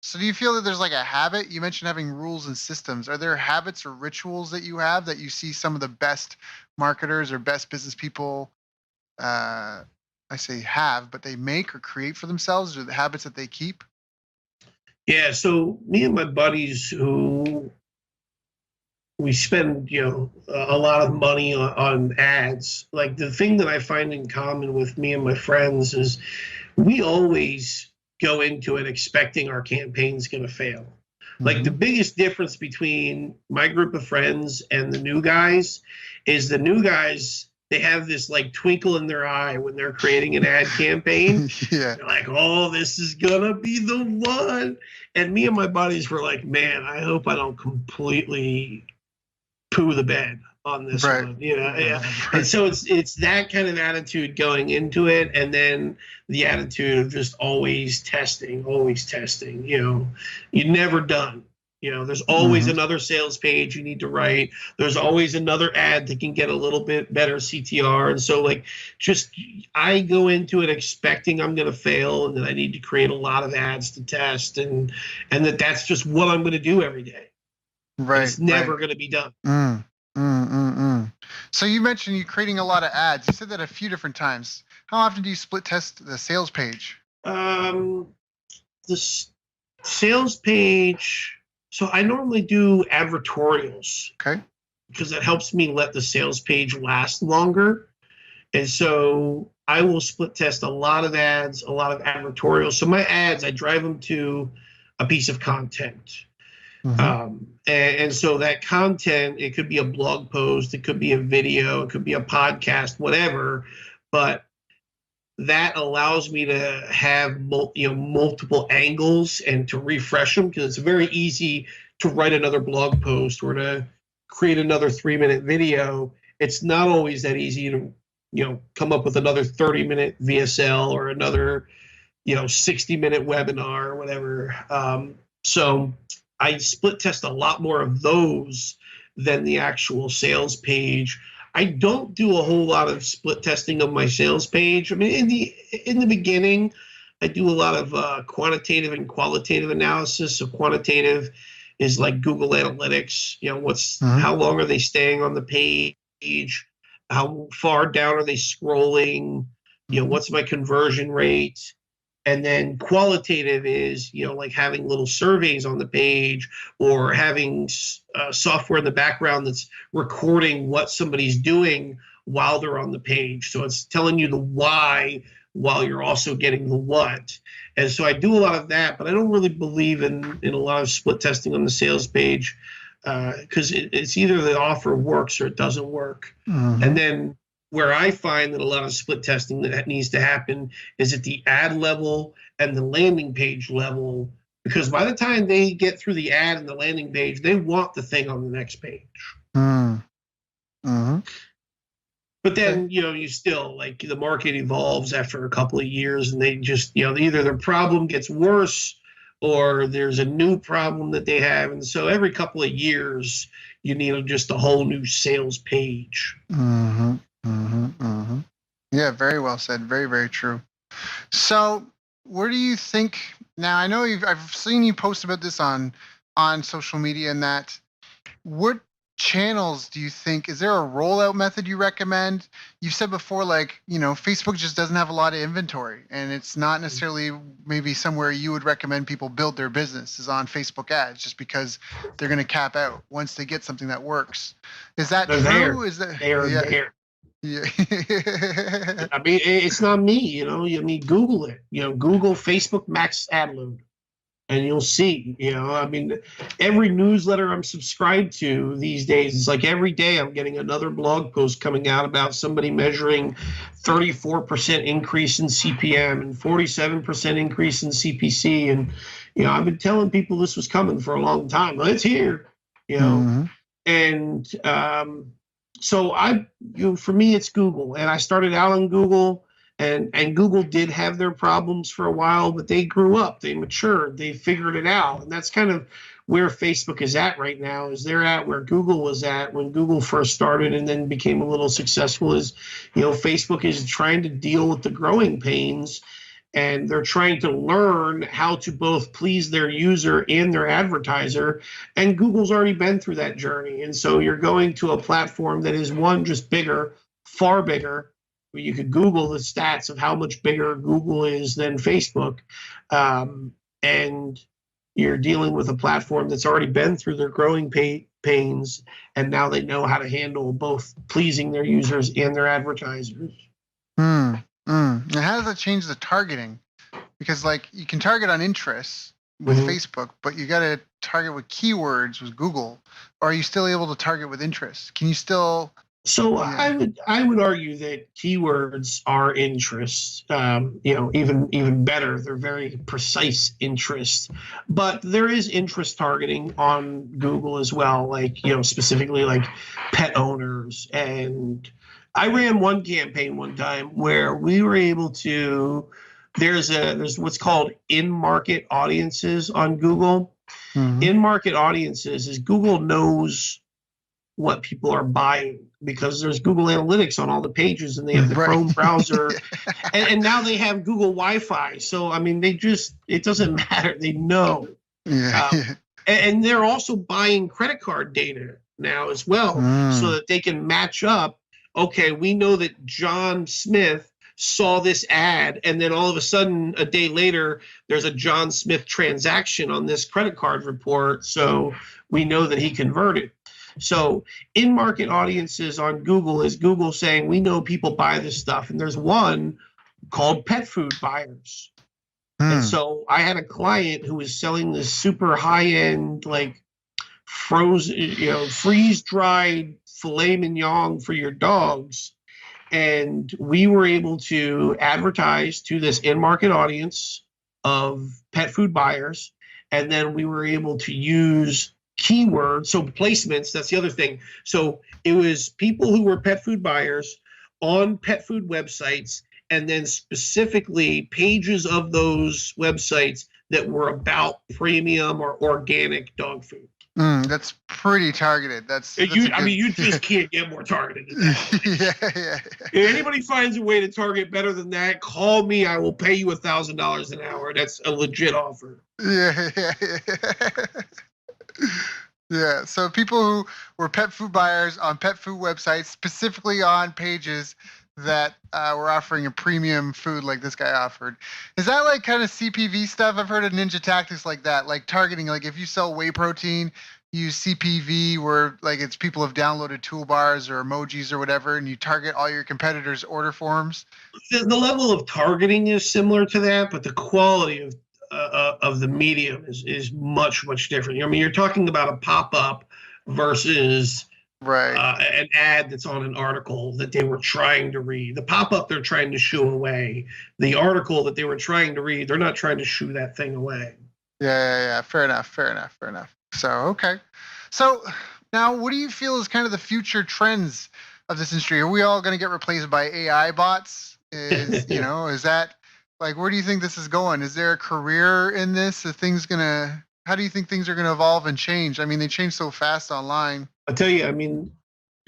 So do you feel that there's like a habit? You mentioned having rules and systems. Are there habits or rituals that you have that you see some of the best marketers or best business people, I say have, but they make or create for themselves, or the habits that they keep? Yeah. So me and my buddies who we spend, a lot of money on ads. Like the thing that I find in common with me and my friends is we always go into it expecting our campaign's going to fail. Like the biggest difference between my group of friends and the new guys is the new guys, they have this like twinkle in their eye when they're creating an ad campaign. They're like, oh, this is going to be the one. And me and my buddies were like, man, I hope I don't completely poo the bed on this one, And so it's that kind of attitude going into it, and then the attitude of just always testing. You're never done. There's always another sales page you need to write. There's always another ad that can get a little bit better CTR. And so like I go into it expecting I'm going to fail and that I need to create a lot of ads to test and that's just what I'm going to do every day. Right. It's never going to be done. So you mentioned you creating a lot of ads. You said that a few different times. How often do you split test the sales page? The sales page. So I normally do advertorials Okay. because it helps me let the sales page last longer. And so I will split test a lot of ads, a lot of advertorials. So my ads, I drive them to a piece of content. Mm-hmm. And so that content, it could be a blog post, it could be a video, it could be a podcast, whatever. But that allows me to have multiple angles and to refresh them, because it's very easy to write another blog post or to create another 3-minute video. It's not always that easy to come up with another 30-minute VSL or another 60-minute webinar or whatever. So I split test a lot more of those than the actual sales page. I don't do a whole lot of split testing of my sales page. I mean, in the beginning, I do a lot of quantitative and qualitative analysis. So quantitative is like Google Analytics. How long are they staying on the page? How far down are they scrolling? What's my conversion rate? And then qualitative is, like having little surveys on the page, or having software in the background that's recording what somebody's doing while they're on the page. So it's telling you the why while you're also getting the what. And so I do a lot of that, but I don't really believe in a lot of split testing on the sales page, because it's either the offer works or it doesn't work. Mm-hmm. And then where I find that a lot of split testing that needs to happen is at the ad level and the landing page level, because by the time they get through the ad and the landing page, they want the thing on the next page. Mm-hmm. But then, you still, like, the market evolves after a couple of years, and they just, either their problem gets worse or there's a new problem that they have. And so every couple of years, you need just a whole new sales page. Mm-hmm. Mm-hmm. Mm-hmm. Yeah, very well said. Very, very true. So where do you think, now I know I've seen you post about this on social media, and that, what channels do you think, is there a rollout method you recommend? You've said before, like, Facebook just doesn't have a lot of inventory, and it's not necessarily maybe somewhere you would recommend people build their business is on Facebook ads, just because they're going to cap out once they get something that works. Is that They're true? there. Is that, They are yeah. there. Yeah. I mean, it's not me, you need Google it, Google Facebook max ad load, and you'll see, I mean, every newsletter I'm subscribed to these days, it's like every day I'm getting another blog post coming out about somebody measuring 34% increase in CPM and 47% increase in CPC. And, I've been telling people this was coming for a long time. Well, it's here, Mm-hmm. and, so for me, it's Google, and I started out on Google, and Google did have their problems for a while, but they grew up, they matured, they figured it out. And that's kind of where Facebook is at right now, is they're at where Google was at when Google first started and then became a little successful. Is, Facebook is trying to deal with the growing pains, and they're trying to learn how to both please their user and their advertiser. And Google's already been through that journey. And so you're going to a platform that is, one, just bigger, far bigger. You could Google the stats of how much bigger Google is than Facebook. And you're dealing with a platform that's already been through their growing pains, and now they know how to handle both pleasing their users and their advertisers. And how does that change the targeting? Because, like, you can target on interests with Facebook, but you got to target with keywords with Google. Or are you still able to target with interests? Can you still? So yeah. I would argue that keywords are interests. Even better, they're very precise interests. But there is interest targeting on Google as well, like, specifically like pet owners. And I ran one campaign one time where we were able to, there's what's called in-market audiences on Google. Mm-hmm. In-market audiences is Google knows what people are buying, because there's Google Analytics on all the pages, and they have the Chrome browser, and now they have Google Wi-Fi. So, I mean, it doesn't matter. They know. Yeah. And they're also buying credit card data now as well, so that they can match up. Okay, we know that John Smith saw this ad, and then all of a sudden, a day later, there's a John Smith transaction on this credit card report. So we know that he converted. So in-market audiences on Google is Google saying, we know people buy this stuff. And there's one called pet food buyers. And so I had a client who was selling this super high-end, like frozen, freeze-dried filet mignon for your dogs. And we were able to advertise to this in-market audience of pet food buyers. And then we were able to use keywords, so placements, that's the other thing. So it was people who were pet food buyers on pet food websites, and then specifically pages of those websites that were about premium or organic dog food. That's pretty targeted. You just can't get more targeted than that. Yeah. If anybody finds a way to target better than that, call me. I will pay you $1,000 an hour. That's a legit offer. Yeah. Yeah. So people who were pet food buyers on pet food websites, specifically on pages that were offering a premium food like this guy offered. Is that like kind of CPV stuff? I've heard of ninja tactics like that, like targeting, like if you sell whey protein, you use CPV where like it's people have downloaded toolbars or emojis or whatever, and you target all your competitors' order forms. The level of targeting is similar to that, but the quality of the medium is much, much different. I mean, you're talking about a pop-up versus an ad that's on an article that they were trying to read. The pop-up they're trying to shoo away. The article that they were trying to read, they're not trying to shoo that thing away. Yeah. Fair enough. So, okay. So now what do you feel is kind of the future trends of this industry? Are we all going to get replaced by AI bots? Is that like, where do you think this is going? Is there a career in this? How do you think things are going to evolve and change? I mean, they change so fast online. I'll tell you, I mean,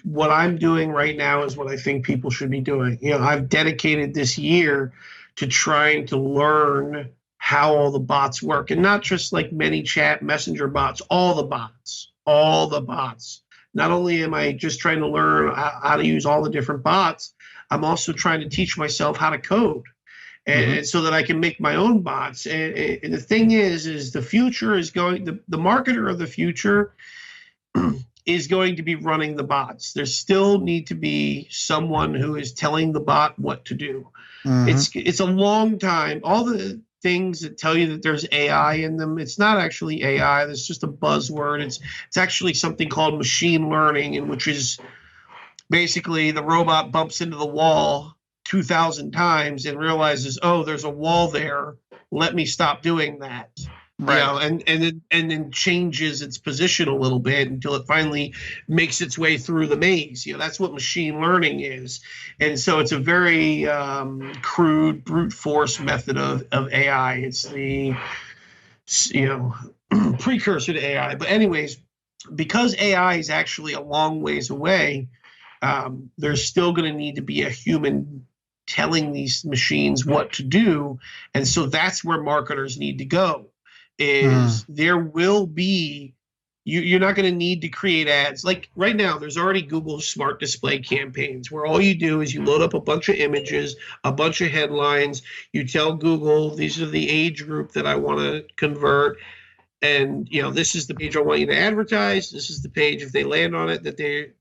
what I'm doing right now is what I think people should be doing. I've dedicated this year to trying to learn how all the bots work, and not just like ManyChat, messenger bots, all the bots. Not only am I just trying to learn how to use all the different bots, I'm also trying to teach myself how to code. And so that I can make my own bots. And the thing is the future is going, the marketer of the future is going to be running the bots. There still need to be someone who is telling the bot what to do. It's a long time. All the things that tell you that there's AI in them, it's not actually AI. That's just a buzzword. It's actually something called machine learning, in which is basically the robot bumps into the wall 2,000 times and realizes, oh, there's a wall there. Let me stop doing that. And then changes its position a little bit until it finally makes its way through the maze. That's what machine learning is. And so it's a very crude brute force method of AI. It's the precursor to AI. But anyways, because AI is actually a long ways away, there's still going to need to be a human telling these machines what to do. And so that's where marketers need to go. There will be, you're not going to need to create ads. Like right now, there's already Google Smart Display campaigns where all you do is you load up a bunch of images, a bunch of headlines. You tell Google, these are the age group that I want to convert. And, this is the page I want you to advertise. This is the page, if they land on it,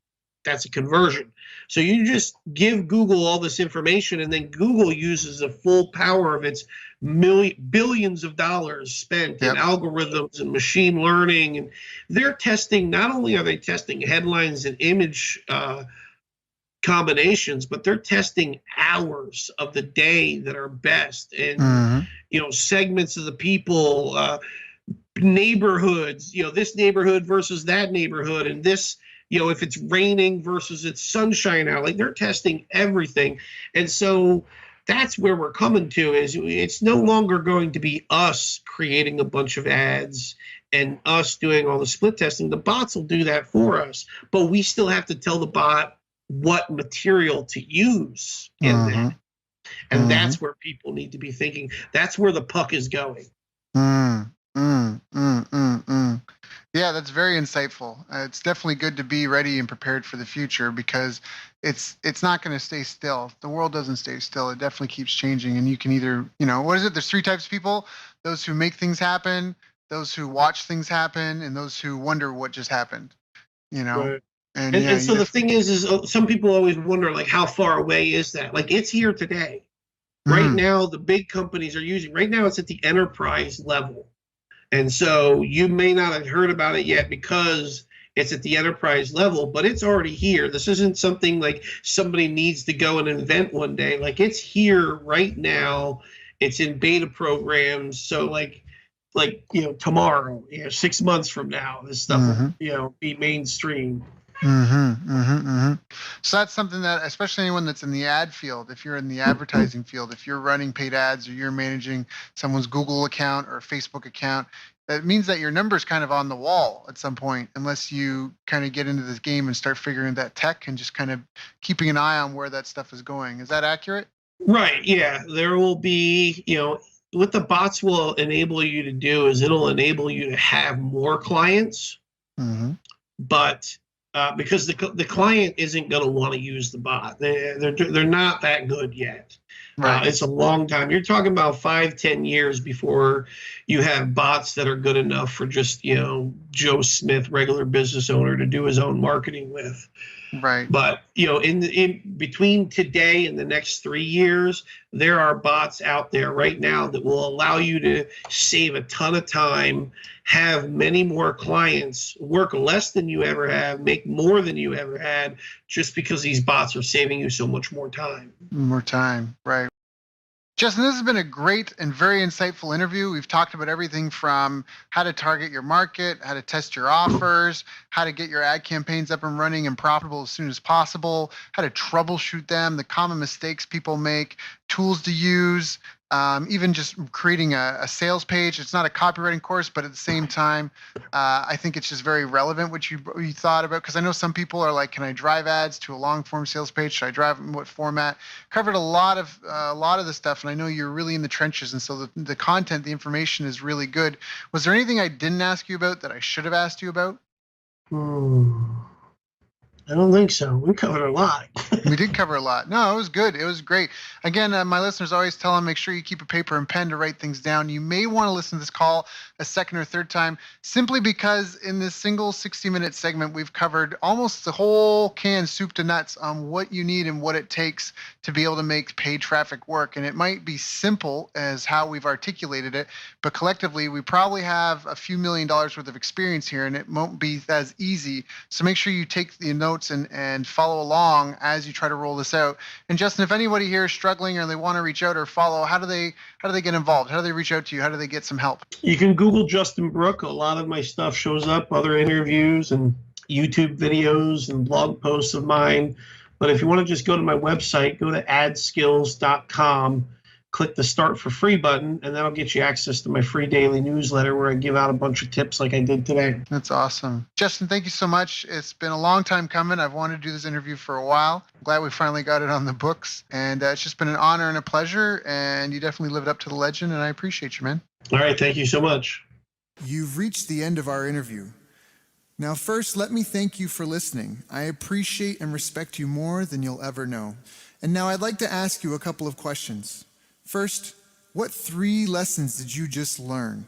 that's a conversion. So you just give Google all this information, and then Google uses the full power of its billions of dollars spent in algorithms and machine learning. And they're testing, not only are they testing headlines and image combinations, but they're testing hours of the day that are best, and segments of the people, neighborhoods, this neighborhood versus that neighborhood, and this, if it's raining versus it's sunshine out. Like, they're testing everything. And so that's where we're coming to, is it's no longer going to be us creating a bunch of ads and us doing all the split testing. The bots will do that for us, but we still have to tell the bot what material to use in that. And that's where people need to be thinking. That's where the puck is going. Yeah, that's very insightful. It's definitely good to be ready and prepared for the future because it's not going to stay still. The world doesn't stay still. It definitely keeps changing, and you can either, what is it? There's three types of people: those who make things happen, those who watch things happen, and those who wonder what just happened. You know, Right. and And yeah, and you so the thing definitely. is some people always wonder like how far away is that? Like it's here today. Right Mm, now, the big companies are using. Right now, it's at the enterprise level. And so you may not have heard about it yet because it's at the enterprise level, but it's already here. This isn't something like somebody needs to go and invent one day. Like it's here right now. It's in beta programs. So tomorrow, 6 months from now, this stuff will, mm-hmm. be mainstream. So that's something that, especially anyone that's in the ad field, if you're in the advertising field, if you're running paid ads or you're managing someone's Google account or a Facebook account, that means that your number's kind of on the wall at some point, unless you kind of get into this game and start figuring that tech and just kind of keeping an eye on where that stuff is going. Is that accurate? Right. Yeah. There will be, what the bots will enable you to do is it'll enable you to have more clients, Mm-hmm. but because the client isn't going to want to use the bot, they're not that good yet. Right. It's a long time. You're talking about 5-10 years before you have bots that are good enough for just Joe Smith, regular business owner, to do his own marketing with. Right. But in between today and the next 3 years, there are bots out there right now that will allow you to save a ton of time, have many more clients, work less than you ever have, make more than you ever had, just because these bots are saving you so much more time. More time. Right. Justin, this has been a great and very insightful interview. We've talked about everything from how to target your market, how to test your offers, how to get your ad campaigns up and running and profitable as soon as possible, how to troubleshoot them, the common mistakes people make, tools to use, even just creating a sales page. It's not a copywriting course, but at the same time, I think it's just very relevant what you thought about. Because I know some people are like, can I drive ads to a long form sales page? Should I drive them in what format? Covered a lot of the stuff, and I know you're really in the trenches, and so the content, the information is really good. Was there anything I didn't ask you about that I should have asked you about? Hmm. I don't think so. We covered a lot. We did cover a lot. No, it was good. It was great. Again, my listeners always tell them make sure you keep a paper and pen to write things down. You may want to listen to this call a second or third time simply because in this single 60-minute segment, we've covered almost the whole can soup to nuts on what you need and what it takes to be able to make paid traffic work. And it might be simple as how we've articulated it, but collectively, we probably have a few $1 million worth of experience here, and it won't be as easy. So make sure you take the notes and follow along as you try to roll this out. And Justin, if anybody here is struggling or they want to reach out or follow, how do they get involved? How do they reach out to you? How do they get some help? You can Google Justin Brooke. A lot of my stuff shows up, other interviews and YouTube videos and blog posts of mine. But if you want to just go to my website, go to adskills.com, click the start for free button, and that'll get you access to my free daily newsletter where I give out a bunch of tips like I did today. That's awesome. Justin, thank you so much. It's been a long time coming. I've wanted to do this interview for a while. I'm glad we finally got it on the books. And it's just been an honor and a pleasure. And you definitely lived up to the legend. And I appreciate you, man. All right. Thank you so much. You've reached the end of our interview. Now, first, let me thank you for listening. I appreciate and respect you more than you'll ever know. And now I'd like to ask you a couple of questions. First, what 3 lessons did you just learn?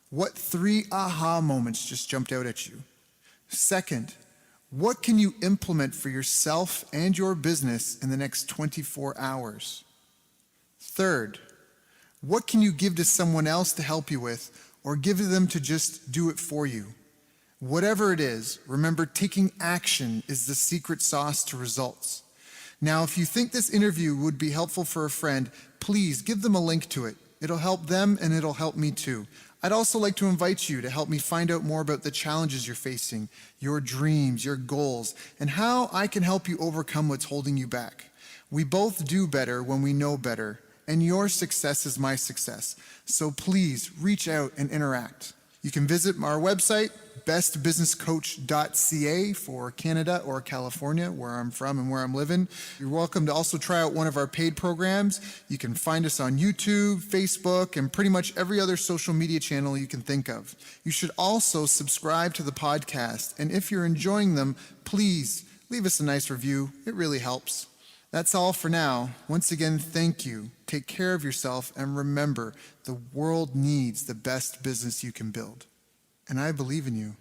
What 3 aha moments just jumped out at you? Second, what can you implement for yourself and your business in the next 24 hours? Third, what can you give to someone else to help you with, or give to them to just do it for you? Whatever it is, remember, taking action is the secret sauce to results. Now, if you think this interview would be helpful for a friend, please give them a link to it. It'll help them and it'll help me too. I'd also like to invite you to help me find out more about the challenges you're facing, your dreams, your goals, and how I can help you overcome what's holding you back. We both do better when we know better, and your success is my success. So please reach out and interact. You can visit our website, bestbusinesscoach.ca for Canada or California, where I'm from and where I'm living. You're welcome to also try out one of our paid programs. You can find us on YouTube, Facebook, and pretty much every other social media channel you can think of. You should also subscribe to the podcast, and if you're enjoying them, please leave us a nice review. It really helps. That's all for now. Once again, thank you. Take care of yourself, and remember, the world needs the best business you can build. And I believe in you.